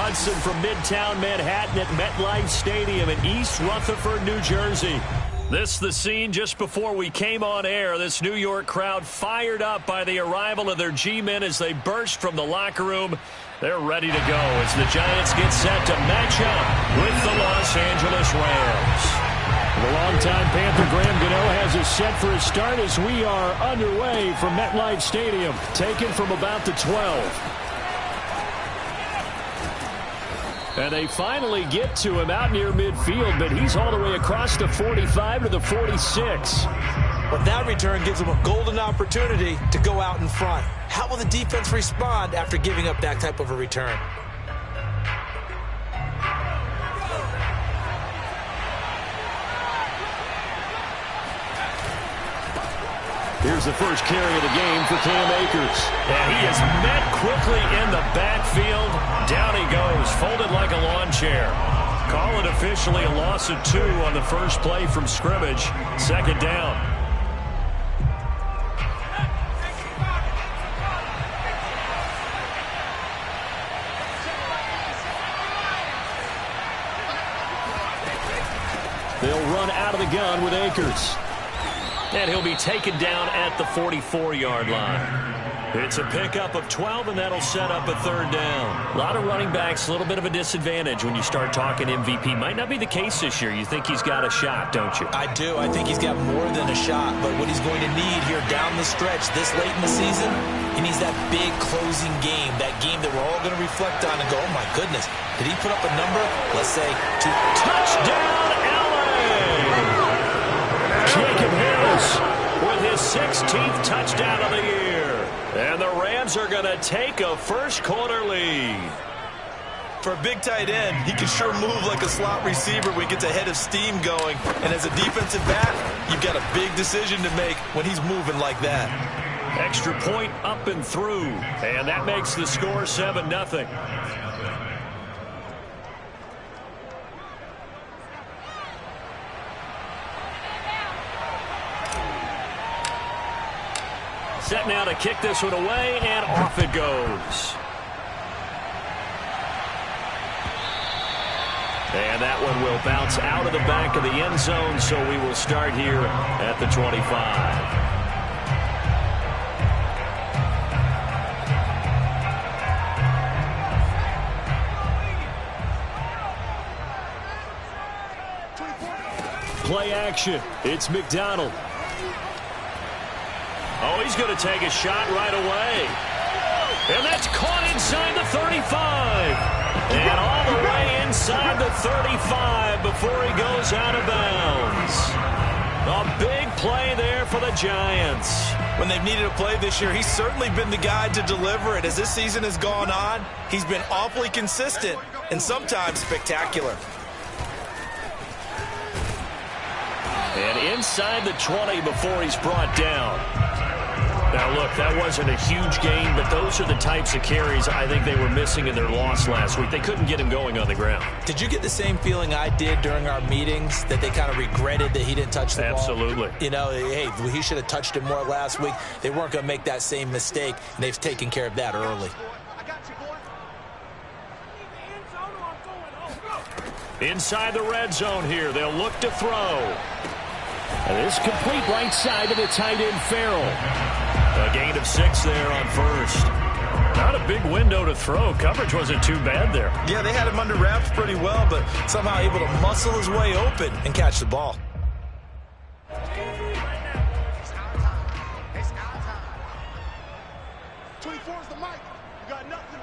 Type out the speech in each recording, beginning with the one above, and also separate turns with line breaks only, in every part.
Hudson from Midtown Manhattan at MetLife Stadium in East Rutherford, New Jersey. This the scene just before we came on air. This New York crowd fired up by the arrival of their G-men as they burst from the locker room. They're ready to go as the Giants get set to match up with the Los Angeles Rams. The longtime Panther Graham Gano has us set for his start as we are underway from MetLife Stadium, taken from about the 12. And they finally get to him out near midfield, but he's all the way across the 45 to the 46.
But that return gives him a golden opportunity to go out in front. How will the defense respond after giving up that type of a return?
Here's the first carry of the game for Cam Akers. And he is met quickly in the backfield. Down he goes, folded like a lawn chair. Call it officially a loss of 2 on the first play from scrimmage. Second down. They'll run out of the gun with Akers. And he'll be taken down at the 44-yard line. It's a pickup of 12, and that'll set up a third down. A lot of running backs, a little bit of a disadvantage when you start talking MVP. Might not be the case this year. You think he's got a shot, don't you?
I do. I think he's got more than a shot. But what he's going to need here down the stretch this late in the season, he needs that big closing game, that game that we're all going to reflect on and go, oh, my goodness, did he put up a number? Let's say to touchdown, L.A. Jacob Harris with his 16th touchdown of the year.
And the Rams are going to take a first-quarter lead.
For a big tight end, he can sure move like a slot receiver when he gets a head of steam going. And as a defensive back, you've got a big decision to make when he's moving like that.
Extra point up and through. And that makes the score 7-0. Set now to kick this one away, and off it goes. And that one will bounce out of the back of the end zone, so we will start here at the 25. Play action. It's McDonald. Oh, he's going to take a shot right away. And that's caught inside the 35. And all the way inside the 35 before he goes out of bounds. A big play there for the Giants.
When they've needed a play this year, he's certainly been the guy to deliver it. As this season has gone on, he's been awfully consistent and sometimes spectacular.
And inside the 20 before he's brought down. Now, look, that wasn't a huge gain, but those are the types of carries I think they were missing in their loss last week. They couldn't get him going on the ground.
Did you get the same feeling I did during our meetings, that they kind of regretted that he didn't touch the ball?
Absolutely.
You know, hey, he should have touched it more last week. They weren't going to make that same mistake, and they've taken care of that early.
Inside the red zone here, they'll look to throw. And this complete right side to the tight end, Farrell. A gain of 6 there on first. Not a big window to throw. Coverage wasn't too bad there.
Yeah, they had him under wraps pretty well, but somehow able to muscle his way open and catch the ball.
24's the mic. You got nothing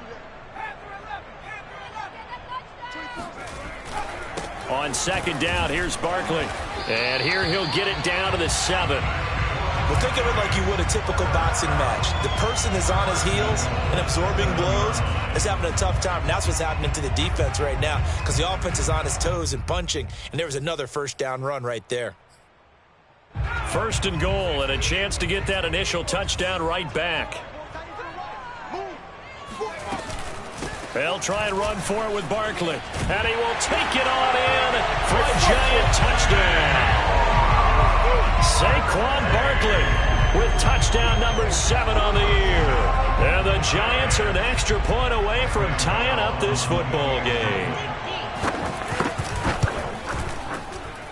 there.
On second down, here's Barkley. And here he'll get it down to the 7.
Well, think of it like you would a typical boxing match. The person is on his heels and absorbing blows is having a tough time. And that's what's happening to the defense right now, because the offense is on his toes and punching. And there was another first down run right there.
First and goal, and a chance to get that initial touchdown right back. They'll try and run for it with Barkley. And he will take it on in for a giant touchdown. Saquon Barkley with touchdown number 7 on the year. And the Giants are an extra point away from tying up this football game.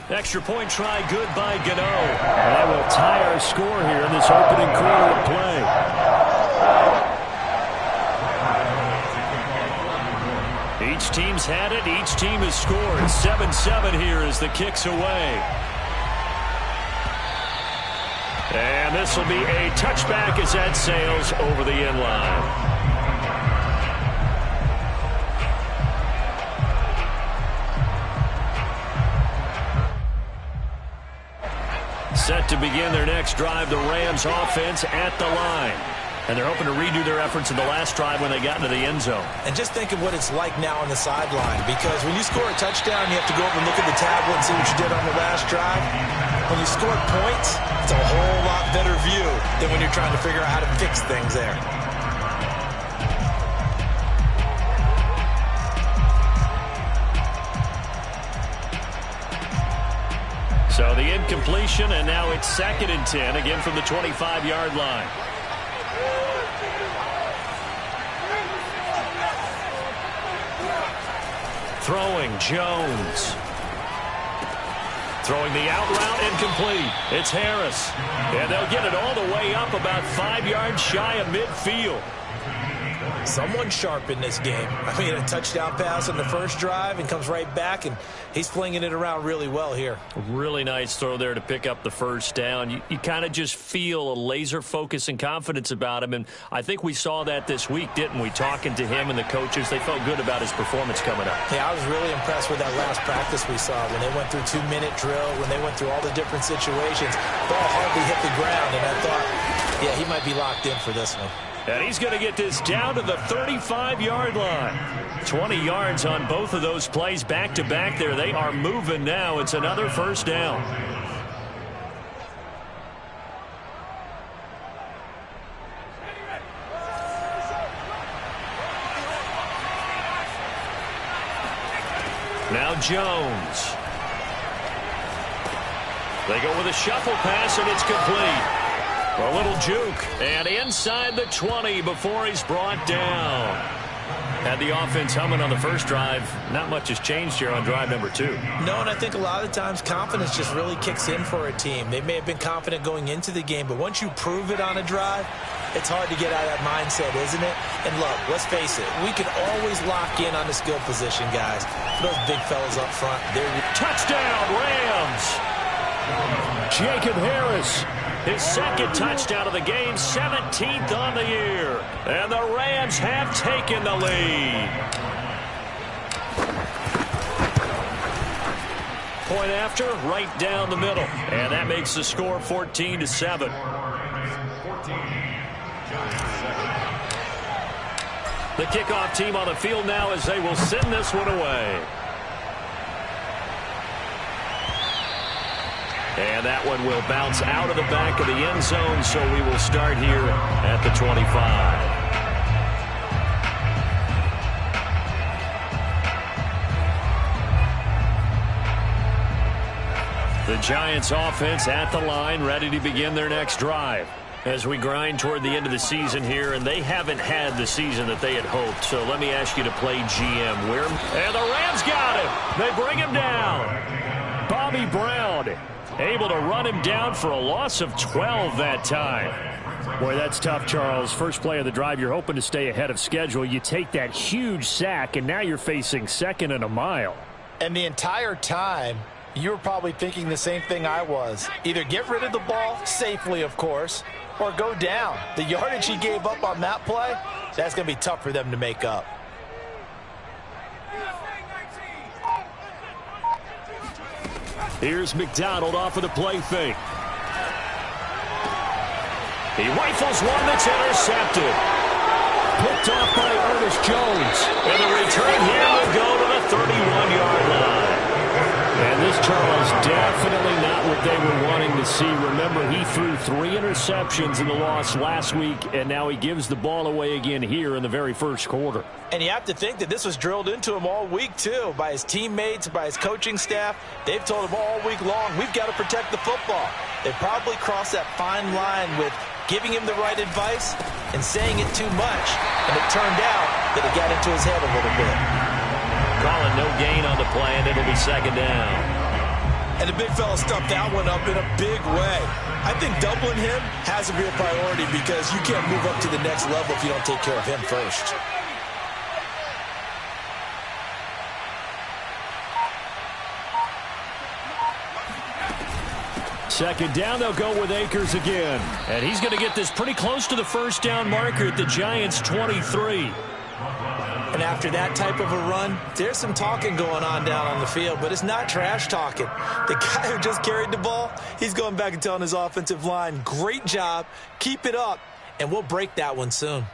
Extra point try good by Gano. That will tie our score here in this opening quarter of play. Each team's had it. Each team has scored. 7-7 here as the kick's away. And this will be a touchback as that sails over the end line. Set to begin their next drive, the Rams offense at the line. And they're hoping to redo their efforts in the last drive when they got into the end zone.
And just think of what it's like now on the sideline, because when you score a touchdown, you have to go over and look at the tablet and see what you did on the last drive. When you score points, it's a whole lot better view than when you're trying to figure out how to fix things there.
So the incompletion, and now it's 2nd and 10, again from the 25-yard line. Throwing, Jones. Throwing the out route, incomplete. It's Harris. And they'll get it all the way up about 5 yards shy of midfield.
Someone sharp in this game. I mean, a touchdown pass on the first drive and comes right back, and he's flinging it around really well here.
Really nice throw there to pick up the first down. You kind of just feel a laser focus and confidence about him, and I think we saw that this week, didn't we? Talking to him and the coaches, they felt good about his performance coming up.
Yeah, I was really impressed with that last practice we saw when they went through 2-minute drill, when they went through all the different situations. Ball hardly hit the ground, and I thought, yeah, he might be locked in for this one.
And he's going to get this down to the 35-yard line. 20 yards on both of those plays back-to-back there. They are moving now. It's another first down. Now Jones. They go with a shuffle pass, and it's complete. A little juke, and inside the 20 before he's brought down. Had the offense humming on the first drive. Not much has changed here on drive number 2.
No, and I think a lot of times confidence just really kicks in for a team. They may have been confident going into the game, but once you prove it on a drive, it's hard to get out of that mindset, isn't it? And look, let's face it, we can always lock in on the skill position, guys. For those big fellas up front, they're...
Touchdown, Rams! Jacob Harris. His second touchdown of the game, 17th on the year. And the Rams have taken the lead. Point after, right down the middle. And that makes the score 14-7. The kickoff team on the field now as they will send this one away. And that one will bounce out of the back of the end zone, so we will start here at the 25. The Giants offense at the line, ready to begin their next drive. As we grind toward the end of the season here, and they haven't had the season that they had hoped. So let me ask you to play GM. And the Rams got him. They bring him down. Bobby Brown able to run him down for a loss of 12 that time. Boy, that's tough, Charles. First play of the drive, you're hoping to stay ahead of schedule. You take that huge sack, and now you're facing 2nd and a mile.
And the entire time, you were probably thinking the same thing I was. Either get rid of the ball, safely, of course, or go down. The yardage he gave up on that play, that's going to be tough for them to make up.
Here's McDonald off of the play fake. He rifles one that's intercepted. Picked off by Ernest Jones. And the return here will go to the 31-yard line. And this, Charles, definitely not what they were wanting to see. Remember, he threw 3 interceptions in the loss last week, and now he gives the ball away again here in the very first quarter.
And you have to think that this was drilled into him all week, too, by his teammates, by his coaching staff. They've told him all week long, we've got to protect the football. They probably crossed that fine line with giving him the right advice and saying it too much. And it turned out that it got into his head a little bit.
Calling no gain on the play, and it'll be second down.
And the big fella stuffed that one up in a big way. I think doubling him has to be a priority because you can't move up to the next level if you don't take care of him first.
Second down, they'll go with Akers again. And he's going to get this pretty close to the first down marker at the Giants' 23.
And after that type of a run, there's some talking going on down on the field, but it's not trash talking. The guy who just carried the ball, he's going back and telling his offensive line, great job, keep it up, and we'll break that one soon.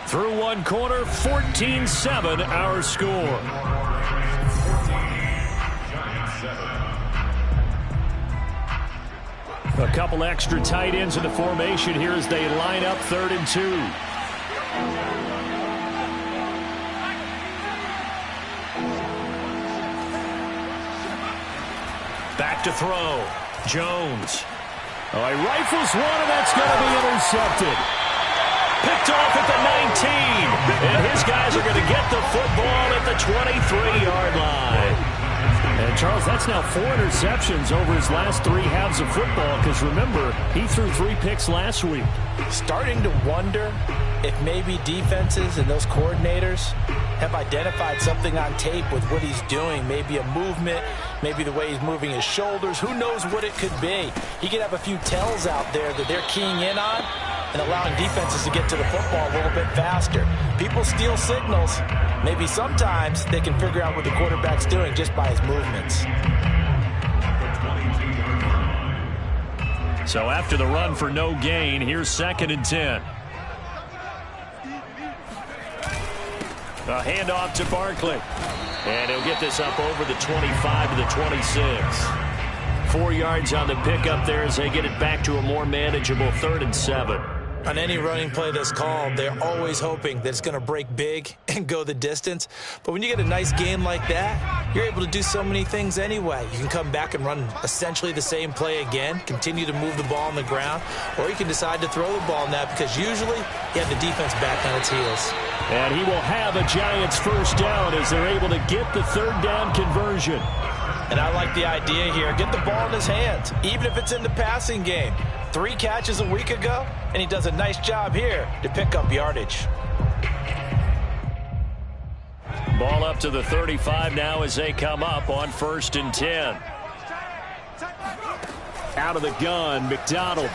Through one quarter, 14-7 our score. A couple extra tight ends in the formation here as they line up 3rd and 2. Back to throw. Jones. Oh, he rifles one, and that's going to be intercepted. Picked off at the 19. And his guys are going to get the football at the 23-yard line. And, Charles, that's now 4 interceptions over his last 3 halves of football because, remember, he threw 3 picks last week.
Starting to wonder if maybe defenses and those coordinators have identified something on tape with what he's doing. Maybe a movement, maybe the way he's moving his shoulders. Who knows what it could be? He could have a few tells out there that they're keying in on and allowing defenses to get to the football a little bit faster. People steal signals. Maybe sometimes they can figure out what the quarterback's doing just by his movements.
So after the run for no gain, here's 2nd and 10. A handoff to Barkley. And he'll get this up over the 25 to the 26. 4 yards on the pickup there as they get it back to a more manageable 3rd and 7.
On any running play that's called, they're always hoping that it's going to break big and go the distance. But when you get a nice game like that, you're able to do so many things anyway. You can come back and run essentially the same play again, continue to move the ball on the ground, or you can decide to throw the ball now because usually you have the defense back on its heels.
And he will have a Giants first down as they're able to get the 3rd down conversion.
And I like the idea here. Get the ball in his hands, even if it's in the passing game. 3 catches a week ago, and he does a nice job here to pick up yardage.
Ball up to the 35 now as they come up on 1st and 10. Out of the gun, McDonald.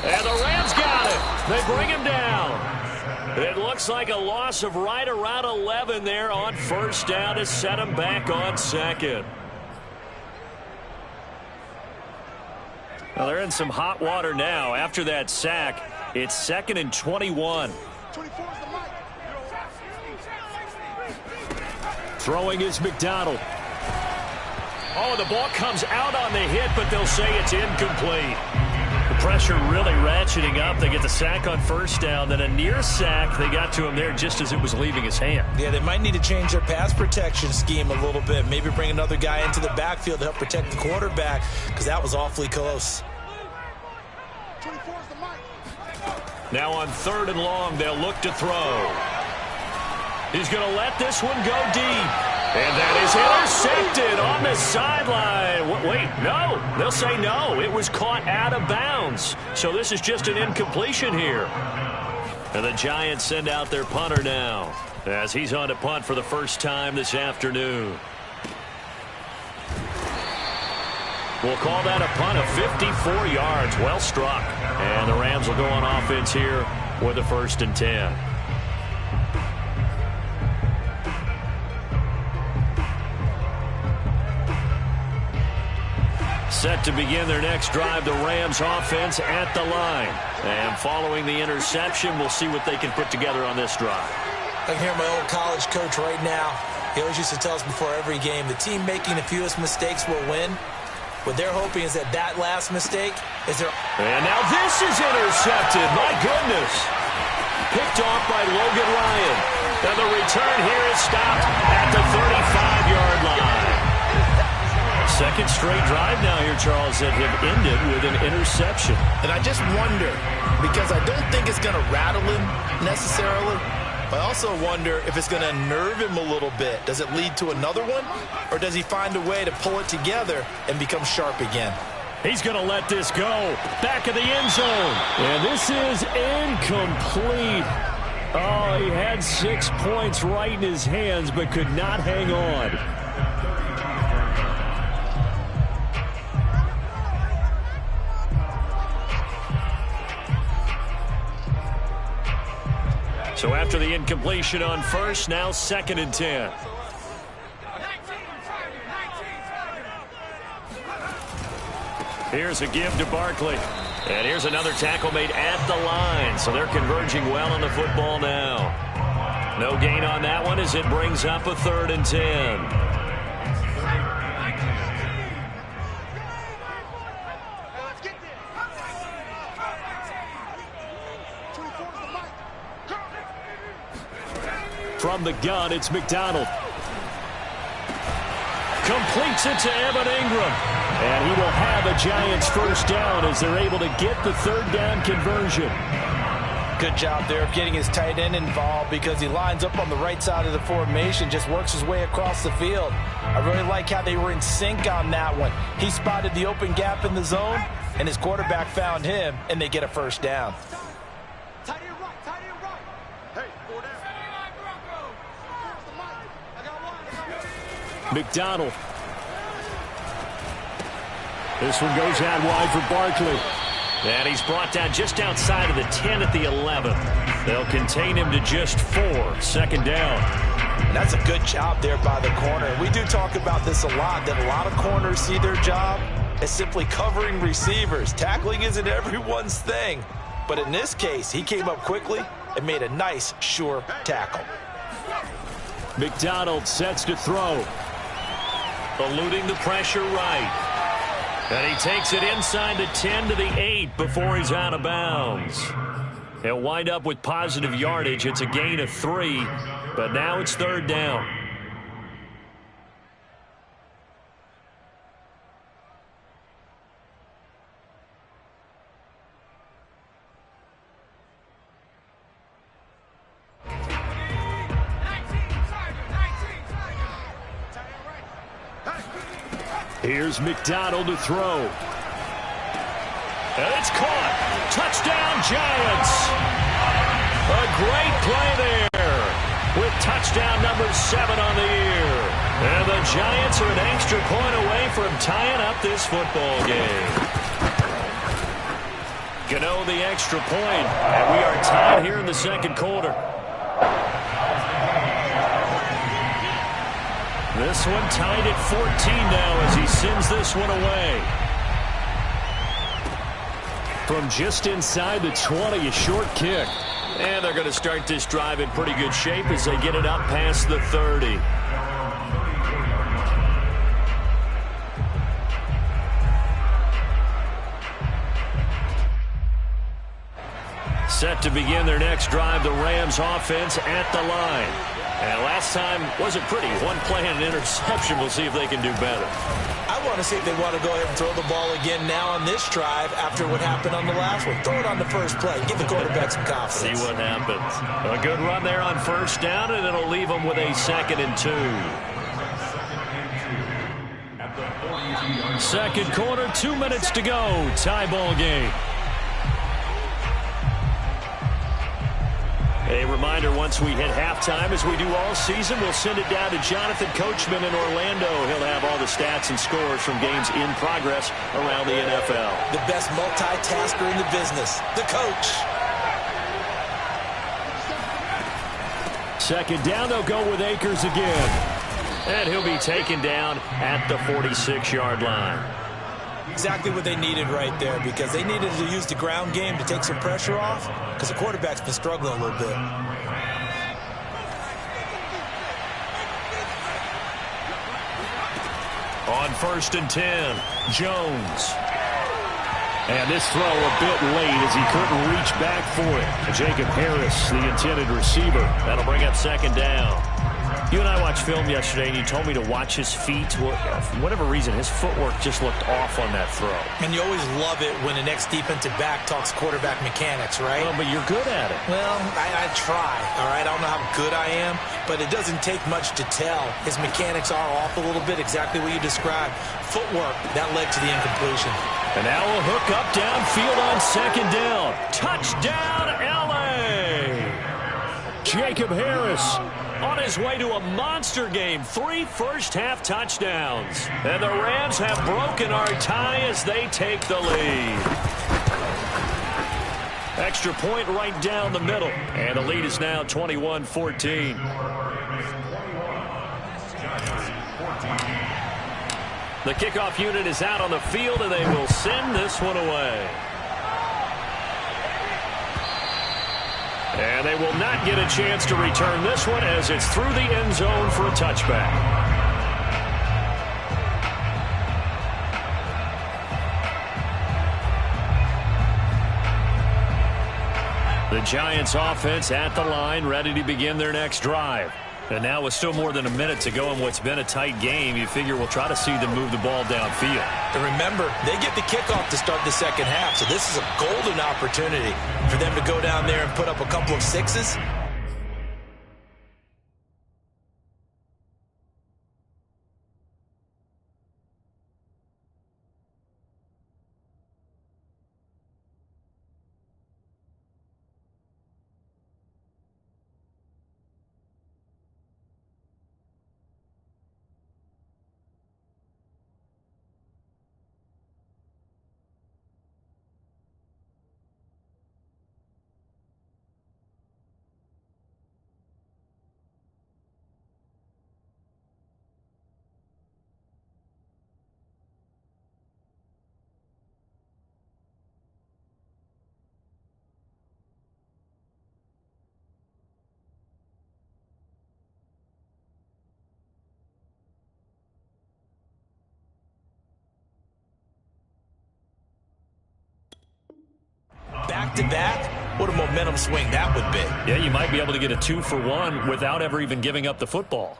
And the Rams got it. They bring him down. It looks like a loss of right around 11 there on 1st down to set him back on 2nd. Well, they're in some hot water now. After that sack, it's 2nd and 21. Throwing is McDonald. Oh, the ball comes out on the hit, but they'll say it's incomplete. The pressure really ratcheting up. They get the sack on 1st down, then a near sack. They got to him there just as it was leaving his hand.
Yeah, they might need to change their pass protection scheme a little bit. Maybe bring another guy into the backfield to help protect the quarterback because that was awfully close.
Now on 3rd and long, they'll look to throw. He's going to let this one go deep. And that is intercepted on the sideline. Wait, no. They'll say no. It was caught out of bounds. So this is just an incompletion here. And the Giants send out their punter now as he's on to punt for the first time this afternoon. We'll call that a punt of 54 yards. Well struck. And the Rams will go on offense here with a 1st and 10. Set to begin their next drive, the Rams offense at the line. And following the interception, we'll see what they can put together on this drive.
I can hear my old college coach right now. He always used to tell us before every game, the team making the fewest mistakes will win. What they're hoping is that last mistake is their...
And now this is intercepted. My goodness. Picked off by Logan Ryan. return here is stopped at the 35-yard line. Second straight drive now here, Charles, that have ended with an interception.
And I just wonder, because I don't think it's going to rattle him necessarily, but I also wonder if it's going to unnerve him a little bit. Does it lead to another one, or does he find a way to pull it together and become sharp again?
He's going to let this go. Back of the end zone. And this is incomplete. Oh, he had 6 points right in his hands, but could not hang on. So after the incompletion on first, now 2nd and 10. Here's a give to Barkley. And here's another tackle made at the line. So they're converging well on the football now. No gain on that one as it brings up a 3rd and 10. From the gun, it's McDonald. Completes it to Evan Ingram. And he will have a Giants first down as they're able to get the 3rd down conversion.
Good job there of getting his tight end involved because he lines up on the right side of the formation, just works his way across the field. I really like how they were in sync on that one. He spotted the open gap in the zone, and his quarterback found him, and they get a first down.
McDonald. This one goes out wide for Barkley. And he's brought down just outside of the 10 at the 11. They'll contain him to just 4. 2nd down.
And that's a good job there by the corner. We do talk about this a lot, that a lot of corners see their job as simply covering receivers. Tackling isn't everyone's thing. But in this case, he came up quickly and made a nice, sure tackle.
McDonald sets to throw. Eluding the pressure right. And he takes it inside the 10 to the 8 before he's out of bounds. He'll wind up with positive yardage. It's a gain of 3, but now it's 3rd down. Here's McDonald to throw. And it's caught. Touchdown, Giants. A great play there with touchdown number 7 on the year. And the Giants are an extra point away from tying up this football game. Gano the extra point, and we are tied here in the 2nd quarter. This one tied at 14 now as he sends this one away. From just inside the 20, a short kick. And they're going to start this drive in pretty good shape as they get it up past the 30. Set to begin their next drive, the Rams offense at the line. And last time wasn't pretty. One play and an interception. We'll see if they can do better.
I want to see if they want to go ahead and throw the ball again now on this drive after what happened on the last one. Throw it on the first play. Give the quarterback some confidence.
See what happens. A good run there on first down, and it'll leave them with a 2nd and 2. 2nd quarter, 2 minutes to go. Tie ball game. A reminder, once we hit halftime, as we do all season, we'll send it down to Jonathan Coachman in Orlando. He'll have all the stats and scores from games in progress around the NFL.
The best multitasker in the business, the coach.
2nd down, they'll go with Akers again. And he'll be taken down at the 46-yard line.
Exactly what they needed right there, because they needed to use the ground game to take some pressure off, because the quarterback's been struggling a little bit.
On 1st and 10, Jones. And this throw a bit late as he couldn't reach back for it. Jacob Harris, the intended receiver. That'll bring up second down. You and I watched film yesterday, and you told me to watch his feet. For whatever reason, his footwork just looked off on that throw.
And you always love it when the next defensive back talks quarterback mechanics, right?
Well, but you're good at it.
Well, I try, all right? I don't know how good I am, but it doesn't take much to tell. His mechanics are off a little bit, exactly what you described. Footwork, that led to the incompletion.
And now a hook up downfield on second down. Touchdown, L.A. Jacob Harris on his way to a monster game. 3 first-half touchdowns. And the Rams have broken our tie as they take the lead. Extra point right down the middle. And the lead is now 21-14. The kickoff unit is out on the field, and they will send this one away. And they will not get a chance to return this one as it's through the end zone for a touchback. The Giants offense at the line, ready to begin their next drive. And now with still more than a minute to go in what's been a tight game, you figure we'll try to see them move the ball downfield.
And remember, they get the kickoff to start the second half, so this is a golden opportunity for them to go down there and put up a couple of sixes. Back-to-back, what a momentum swing that would be.
Yeah, you might be able to get a 2-for-1 without ever even giving up the football.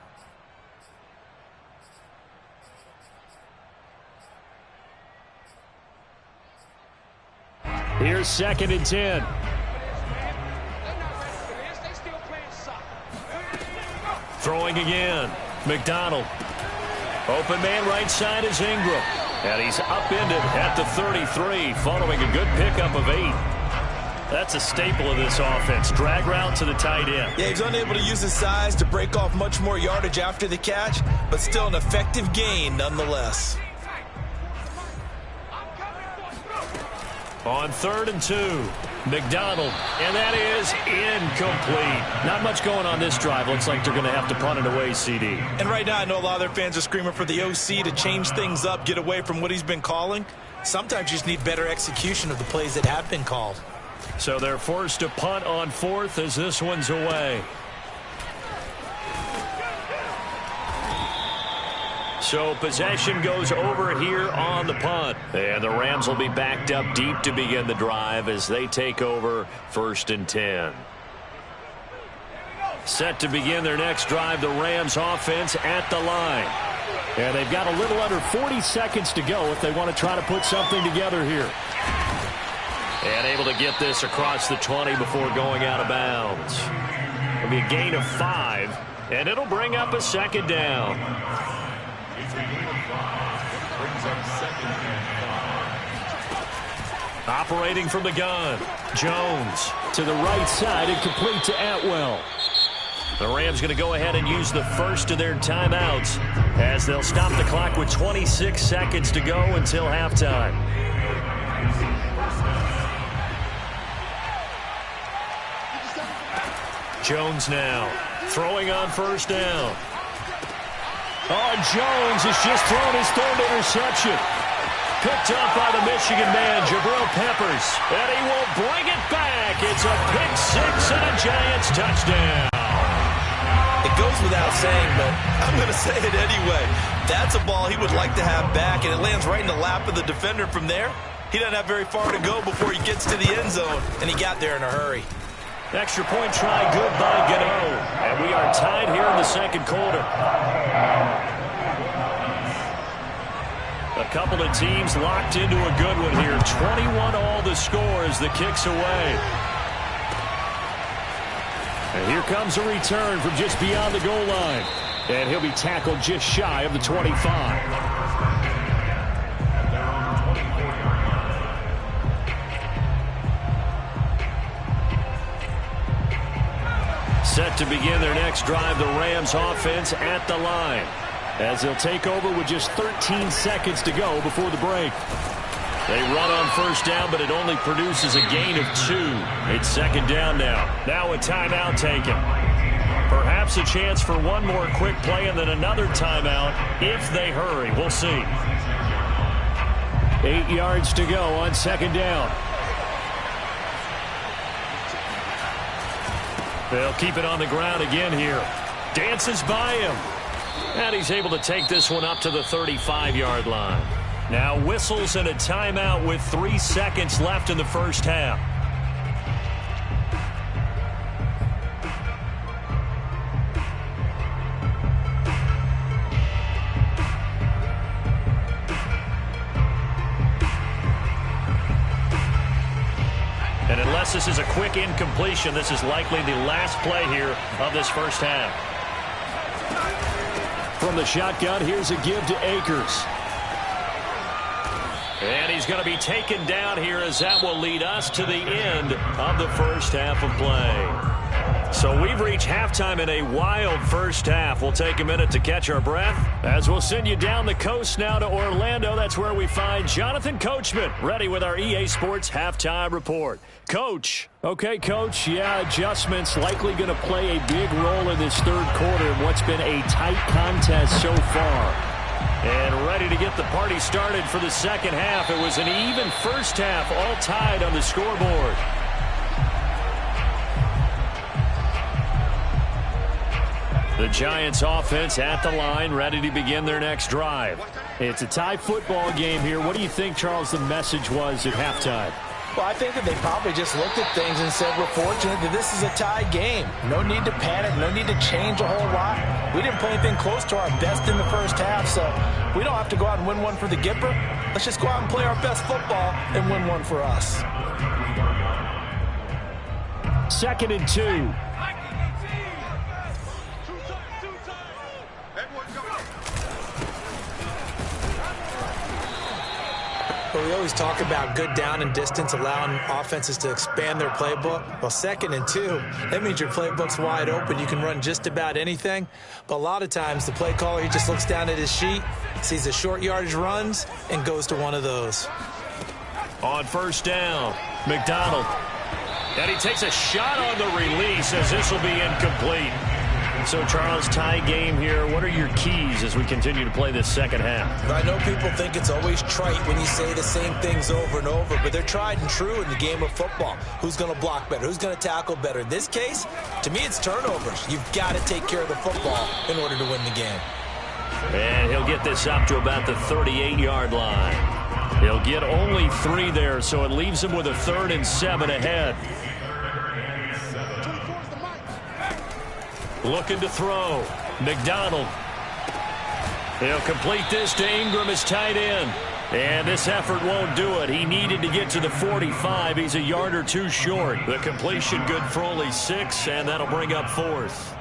Here's 2nd and 10. Throwing again. McDonald. Open man right side is Ingram. And he's upended at the 33 following a good pickup of 8. That's a staple of this offense. Drag route to the tight end.
Yeah, he's unable to use his size to break off much more yardage after the catch, but still an effective gain nonetheless.
On 3rd and 2, McDonald, and that is incomplete. Not much going on this drive. Looks like they're going to have to punt it away, CD.
And right now, I know a lot of their fans are screaming for the OC to change things up, get away from what he's been calling.
Sometimes you just need better execution of the plays that have been called.
So they're forced to punt on 4th as this one's away. So possession goes over here on the punt. And the Rams will be backed up deep to begin the drive as they take over 1st and 10. Set to begin their next drive, the Rams offense at the line. And they've got a little under 40 seconds to go if they want to try to put something together here. And able to get this across the 20 before going out of bounds. It'll be a gain of 5, and it'll bring up a 2nd down. Operating from the gun, Jones to the right side and complete to Atwell. The Rams going to go ahead and use the first of their timeouts as they'll stop the clock with 26 seconds to go until halftime. Jones now throwing on 1st down. Oh, Jones has just thrown his 3rd interception. Picked up by the Michigan man, Jabril Peppers. And he will bring it back. It's a pick-6 and a Giants touchdown.
It goes without saying, but I'm going to say it anyway. That's a ball he would like to have back, and it lands right in the lap of the defender from there. He doesn't have very far to go before he gets to the end zone, and he got there in a hurry.
Extra point try good by Gano. And we are tied here in the second quarter. A couple of teams locked into a good one here. 21 all the score as the kick's away. And here comes a return from just beyond the goal line. And he'll be tackled just shy of the 25. Set to begin their next drive, the Rams offense at the line, as they'll take over with just 13 seconds to go before the break. They run on first down, but it only produces a gain of 2. It's second down now. Now a timeout taken. Perhaps a chance for one more quick play and then another timeout if they hurry. We'll see. 8 yards to go on second down. They'll keep it on the ground again here. Dances by him. And he's able to take this one up to the 35-yard line. Now whistles and a timeout with 3 seconds left in the first half. And unless this is a quick incompletion, this is likely the last play here of this first half. From the shotgun, here's a give to Akers. And he's going to be taken down here as that will lead us to the end of the first half of play. So we've reached halftime in a wild first half. We'll take a minute to catch our breath as we'll send you down the coast now to Orlando. That's where we find Jonathan Coachman ready with our EA Sports Halftime Report. Coach. Okay, Coach. Yeah, adjustments likely going to play a big role in this third quarter in what's been a tight contest so far. And ready to get the party started for the second half. It was an even first half, all tied on the scoreboard. The Giants offense at the line, ready to begin their next drive. It's a tie football game here. What do you think, Charles, the message was at halftime?
Well, I think that they probably just looked at things and said, we're fortunate that this is a tie game. No need to panic. No need to change a whole lot. We didn't play anything close to our best in the first half, so we don't have to go out and win one for the Gipper. Let's just go out and play our best football and win one for us.
2nd and 2.
Well, we always talk about good down and distance, allowing offenses to expand their playbook. Well, 2nd and 2, that means your playbook's wide open. You can run just about anything. But a lot of times, the play caller, he just looks down at his sheet, sees the short yardage runs, and goes to one of those.
On first down, McDonald. And he takes a shot on the release as this will be incomplete. So, Charles, tie game here. What are your keys as we continue to play this second half?
I know people think it's always trite when you say the same things over and over, but they're tried and true in the game of football. Who's going to block better? Who's going to tackle better? In this case, to me, it's turnovers. You've got to take care of the football in order to win the game.
And he'll get this up to about the 38-yard line. He'll get only 3 there, so it leaves him with a 3rd and 7 ahead. Looking to throw. McDonald. He'll complete this to Ingram as tight end. And this effort won't do it. He needed to get to the 45. He's a yard or 2 short. The completion good for only 6, and that'll bring up 4th.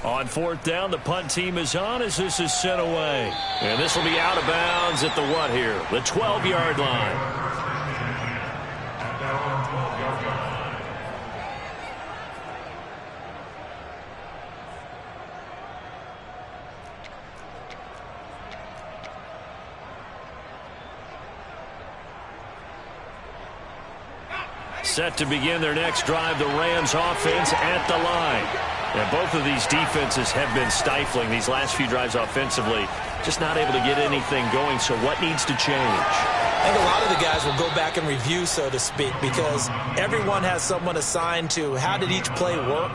On 4th down, the punt team is on as this is sent away. And this will be out of bounds at the what here? The 12-yard line. Set to begin their next drive, the Rams offense at the line. And both of these defenses have been stifling these last few drives offensively. Just not able to get anything going, so what needs to change?
I think a lot of the guys will go back and review, so to speak, because everyone has someone assigned to how did each play work.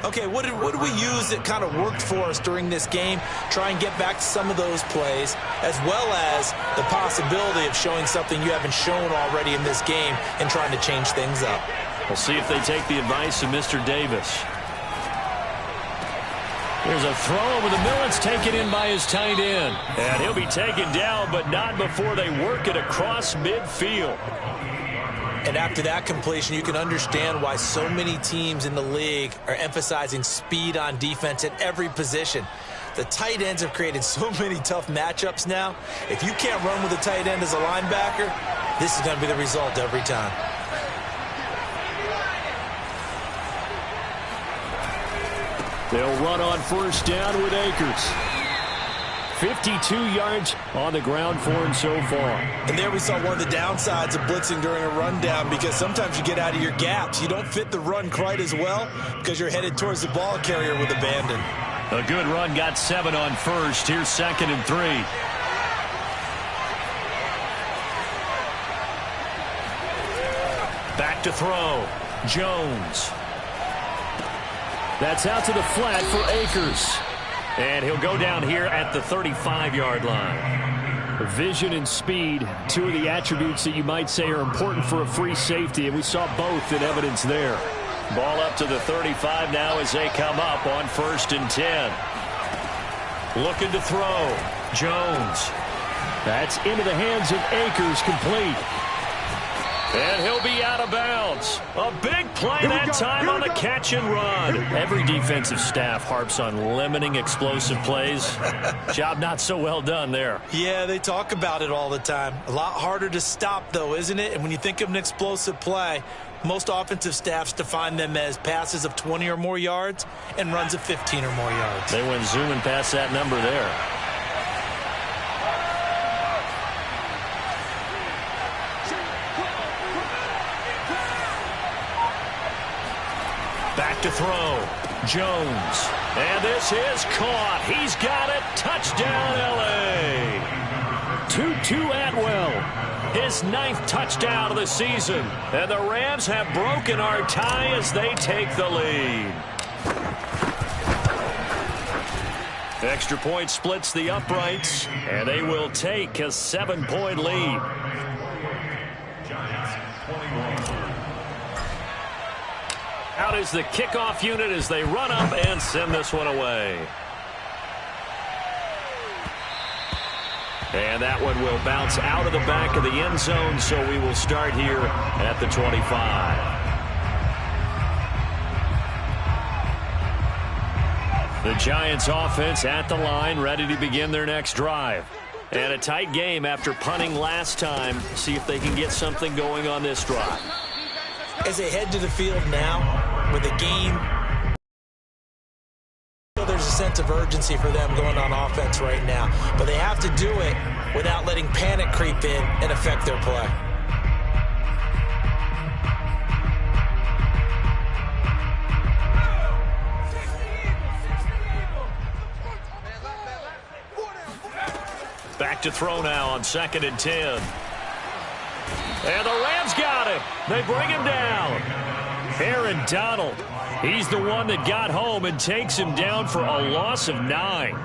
Okay, what did we use that kind of worked for us during this game? Try and get back to some of those plays, as well as the possibility of showing something you haven't shown already in this game and trying to change things up.
We'll see if they take the advice of Mr. Davis. There's a throw over the middle. It's taken in by his tight end. And he'll be taken down, but not before they work it across midfield.
And after that completion, you can understand why so many teams in the league are emphasizing speed on defense at every position. The tight ends have created so many tough matchups now. If you can't run with a tight end as a linebacker, this is going to be the result every time.
They'll run on first down with Akers. 52 yards on the ground for him so far.
And there we saw one of the downsides of blitzing during a rundown, because sometimes you get out of your gaps. You don't fit the run quite as well because you're headed towards the ball carrier with abandon.
A good run, got 7 on first. Here's 2nd and 3. Back to throw. Jones. That's out to the flat for Akers. And he'll go down here at the 35-yard line. Vision and speed, 2 of the attributes that you might say are important for a free safety, and we saw both in evidence there. Ball up to the 35 now as they come up on 1st and 10. Looking to throw. Jones. That's into the hands of Akers, complete. And he'll be out of bounds. A big play that time on the catch and run. Every defensive staff harps on limiting explosive plays. Job not so well done there.
Yeah, they talk about it all the time. A lot harder to stop, though, isn't it? And when you think of an explosive play, most offensive staffs define them as passes of 20 or more yards and runs of 15 or more yards.
They went zooming past that number there. Back to throw. Jones. And this is caught. He's got it. Touchdown, L.A. Tutu Atwell. His 9th touchdown of the season. And the Rams have broken our tie as they take the lead. Extra point splits the uprights. And they will take a 7-point lead. Out is the kickoff unit as they run up and send this one away. And that one will bounce out of the back of the end zone, so we will start here at the 25. The Giants offense at the line, ready to begin their next drive. And a tight game after punting last time. See if they can get something going on this drive.
As they head to the field now with a game, there's a sense of urgency for them going on offense right now. But they have to do it without letting panic creep in and affect their play.
Back to throw now on 2nd and 10. And the Rams got him. They bring him down. Aaron Donald. He's the one that got home and takes him down for a loss of 9.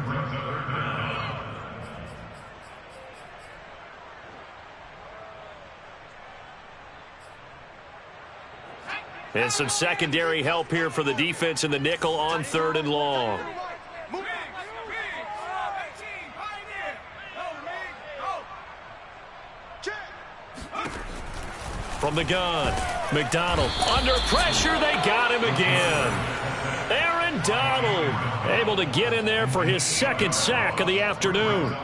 And some secondary help here for the defense in the nickel on 3rd and long. From the gun, McDonald under pressure. They got him again. Aaron Donald able to get in there for his 2nd sack of the afternoon.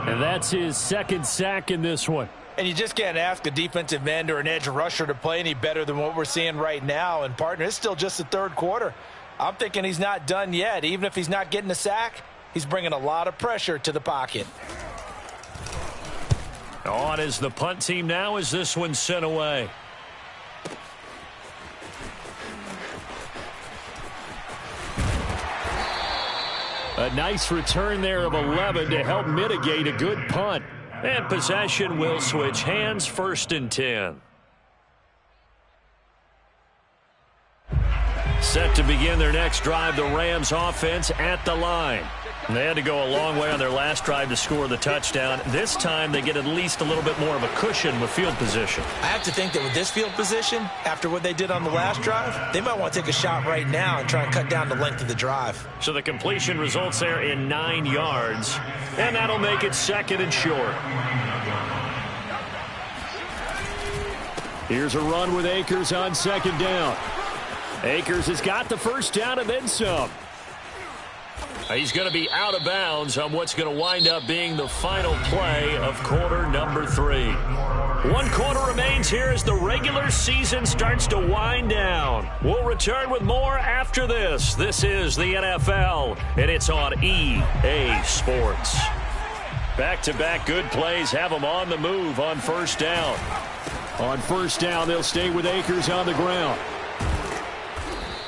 And that's his 2nd sack in this one.
And you just can't ask a defensive end or an edge rusher to play any better than what we're seeing right now. And, partner, it's still just the 3rd quarter. I'm thinking he's not done yet. Even if he's not getting a sack, he's bringing a lot of pressure to the pocket.
On is the punt team now as this one's sent away. A nice return there of 11 to help mitigate a good punt. And possession will switch hands, 1st and 10. Set to begin their next drive, the Rams offense at the line. They had to go a long way on their last drive to score the touchdown. This time they get at least a little bit more of a cushion with field position.
I have to think that with this field position, after what they did on the last drive, they might want to take a shot right now and try and cut down the length of the drive.
So the completion results there in 9 yards, and that'll make it 2nd and short. Here's a run with Akers on 2nd down. Akers has got the first down and then some. He's going to be out of bounds on what's going to wind up being the final play of quarter number 3. 1 quarter remains here as the regular season starts to wind down. We'll return with more after this. This is the NFL, and it's on EA Sports. Back-to-back good plays have them on the move on 1st down. On 1st down, they'll stay with Akers on the ground.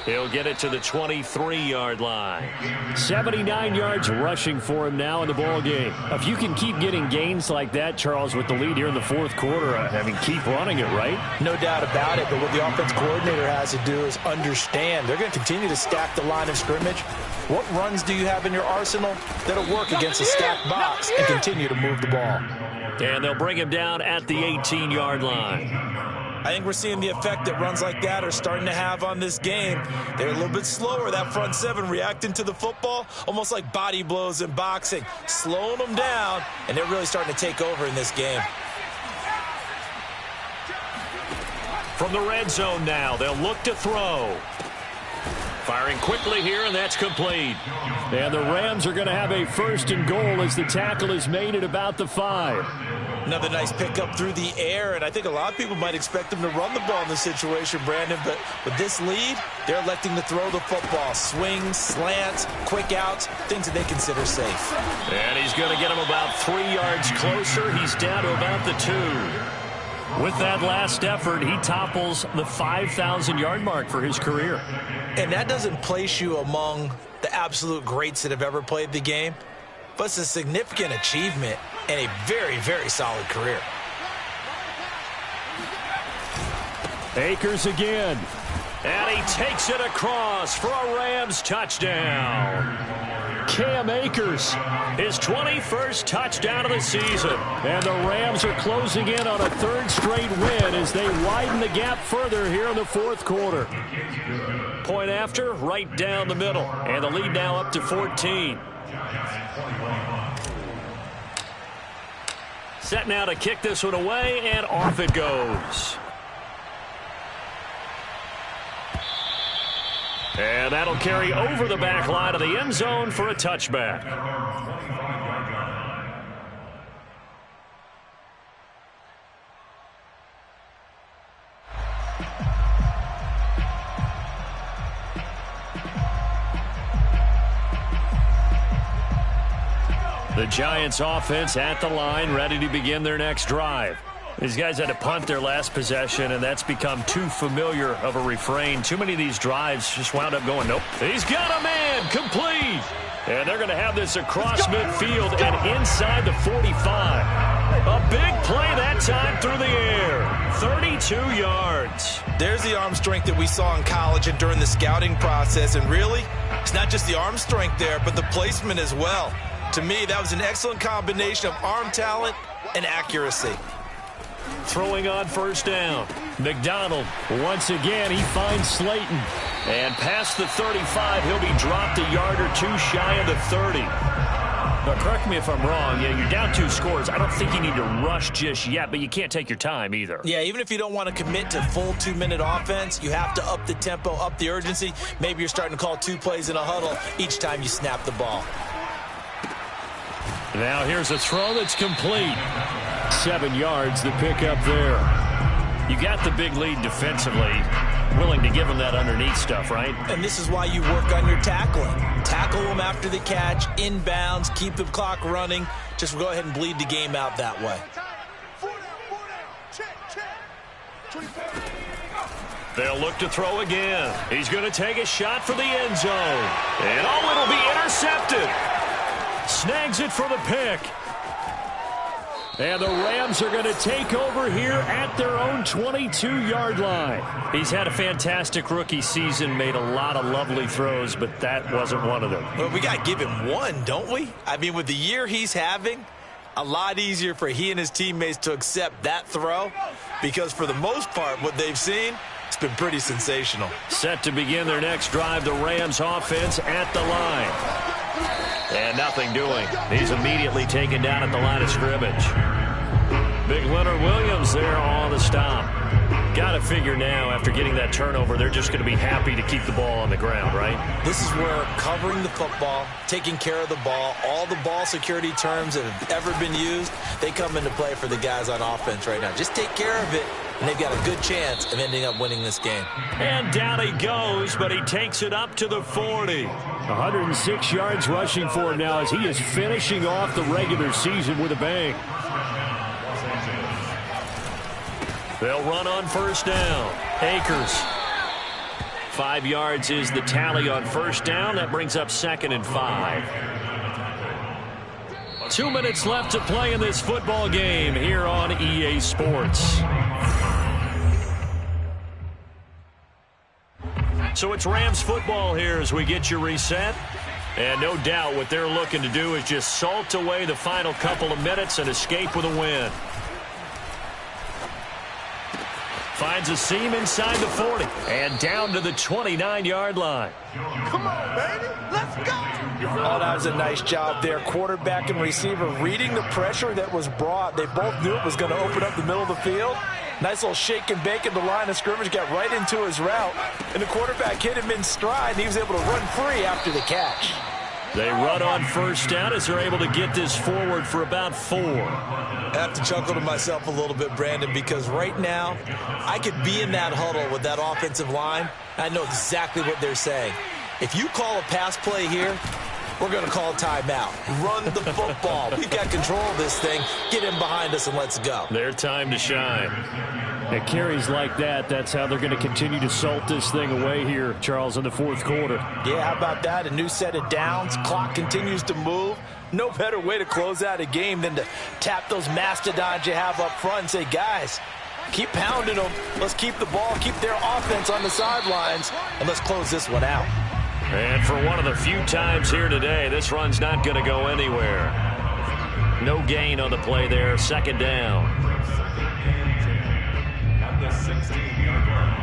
He'll get it to the 23-yard line. 79 yards rushing for him now in the ball game. If you can keep getting gains like that, Charles, with the lead here in the 4th quarter, I mean, keep running it, right?
No doubt about it, but what the offense coordinator has to do is understand they're going to continue to stack the line of scrimmage. What runs do you have in your arsenal that'll work against a stacked box and continue to move the ball?
And they'll bring him down at the 18-yard line.
I think we're seeing the effect that runs like that are starting to have on this game. They're a little bit slower, that front 7, reacting to the football, almost like body blows in boxing, slowing them down, and they're really starting to take over in this game.
From the red zone now, they'll look to throw. Firing quickly here, and that's complete. And the Rams are going to have a 1st and goal as the tackle is made at about the 5.
Another nice pickup through the air, and I think a lot of people might expect them to run the ball in this situation, Brandon, but with this lead, they're electing to throw the football. Swings, slants, quick outs, things that they consider safe.
And he's going to get him about 3 yards closer. He's down to about the 2. With that last effort, he topples the 5,000-yard mark for his career.
And that doesn't place you among the absolute greats that have ever played the game, but it's a significant achievement and a very, very solid career.
Akers again. And he takes it across for a Rams touchdown. Cam Akers, his 21st touchdown of the season. And the Rams are closing in on a 3rd straight win as they widen the gap further here in the 4th quarter. Point after, right down the middle. And the lead now up to 14. Set now to kick this one away, and off it goes. And that'll carry over the back line of the end zone for a touchback. The Giants offense at the line, ready to begin their next drive. These guys had to punt their last possession, and that's become too familiar of a refrain. Too many of these drives just wound up going, nope. He's got a man, complete. And they're going to have this across midfield and inside the 45. A big play that time through the air. 32 yards.
There's the arm strength that we saw in college and during the scouting process. And really, it's not just the arm strength there, but the placement as well. To me, that was an excellent combination of arm talent and accuracy.
Throwing on 1st down. McDonald, once again, he finds Slayton. And past the 35, he'll be dropped a yard or 2 shy of the 30. Now, correct me if I'm wrong. Yeah, you're down 2 scores. I don't think you need to rush just yet, but you can't take your time either.
Yeah, even if you don't want to commit to full 2-minute offense, you have to up the tempo, up the urgency. Maybe you're starting to call 2 plays in a huddle each time you snap the ball.
Now here's a throw that's complete. 7 yards, the pickup there. You got the big lead defensively. Willing to give them that underneath stuff, right?
And this is why you work on your tackling. Tackle them after the catch, inbounds, keep the clock running. Just go ahead and bleed the game out that way.
They'll look to throw again. He's going to take a shot for the end zone. And it'll be intercepted. Snags it for the pick. And the Rams are going to take over here at their own 22-yard line. He's had a fantastic rookie season, made a lot of lovely throws, but that wasn't one of them.
Well, we got to give him one, don't we? I mean, with the year he's having, a lot easier for he and his teammates to accept that throw, because for the most part, what they've seen, it's been pretty sensational.
Set to begin their next drive, the Rams offense at the line. And nothing doing. He's immediately taken down at the line of scrimmage. Big Leonard Williams there on the stop. Got to figure now, after getting that turnover, they're just going to be happy to keep the ball on the ground, right?
This is where covering the football, taking care of the ball, all the ball security terms that have ever been used, they come into play for the guys on offense right now. Just take care of it, and they've got a good chance of ending up winning this game.
And down he goes, but he takes it up to the 40. 106 yards rushing for him now as he is finishing off the regular season with a bang. They'll run on first down. Akers. 5 yards is the tally on first down. That brings up 2nd and 5. 2 minutes left to play in this football game here on EA Sports. So it's Rams football here as we get you reset. And no doubt what they're looking to do is just salt away the final couple of minutes and escape with a win. Finds a seam inside the 40 and down to the 29-yard line.
Come on, baby. Let's go.
Oh, that was a nice job there. Quarterback and receiver reading the pressure that was brought. They both knew it was going to open up the middle of the field. Nice little shake and bake at the line of scrimmage. Got right into his route. And the quarterback hit him in stride. And he was able to run free after the catch.
They run on first down as they're able to get this forward for about 4.
I have to chuckle to myself a little bit, Brandon, because right now I could be in that huddle with that offensive line. I know exactly what they're saying. If you call a pass play here, we're going to call a timeout. Run the football. We've got control of this thing. Get in behind us and let's go.
Their time to shine. At carries like that, that's how they're going to continue to salt this thing away here, Charles, in the fourth quarter.
Yeah, how about that? A new set of downs. Clock continues to move. No better way to close out a game than to tap those mastodons you have up front and say, guys, keep pounding them. Let's keep the ball, keep their offense on the sidelines, and let's close this one out.
And for one of the few times here today, this run's not going to go anywhere. No gain on the play there. 2nd down.
At the 16-yard line.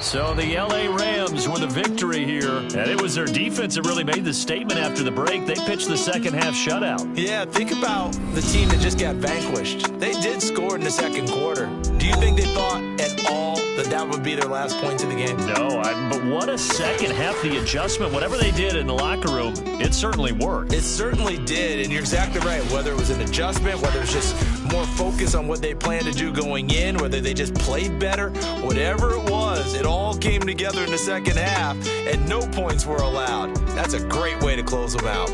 So the L.A. Rams with a victory here. And it was their defense that really made the statement after the break. They pitched the second-half shutout.
Yeah, think about the team that just got vanquished. They did score in the second quarter. Do you think they thought at all that that would be their last points of the game?
No, but what a second half. The adjustment, whatever they did in the locker room, it certainly worked.
It certainly did, and you're exactly right. Whether it was an adjustment, whether it's just more focus on what they planned to do going in, whether they just played better, whatever it was, it all came together in the second half, and no points were allowed. That's a great way to close them out.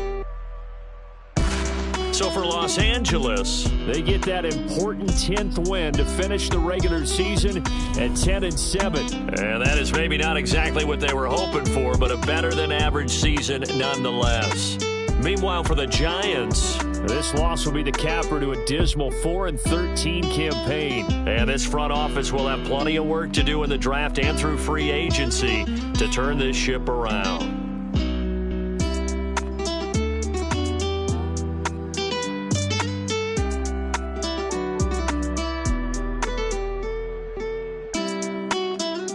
So for Los Angeles, they get that important 10th win to finish the regular season at 10-7. And that is maybe not exactly what they were hoping for, but a better than average season nonetheless. Meanwhile, for the Giants, this loss will be the capper to a dismal 4-13 campaign. And this front office will have plenty of work to do in the draft and through free agency to turn this ship around.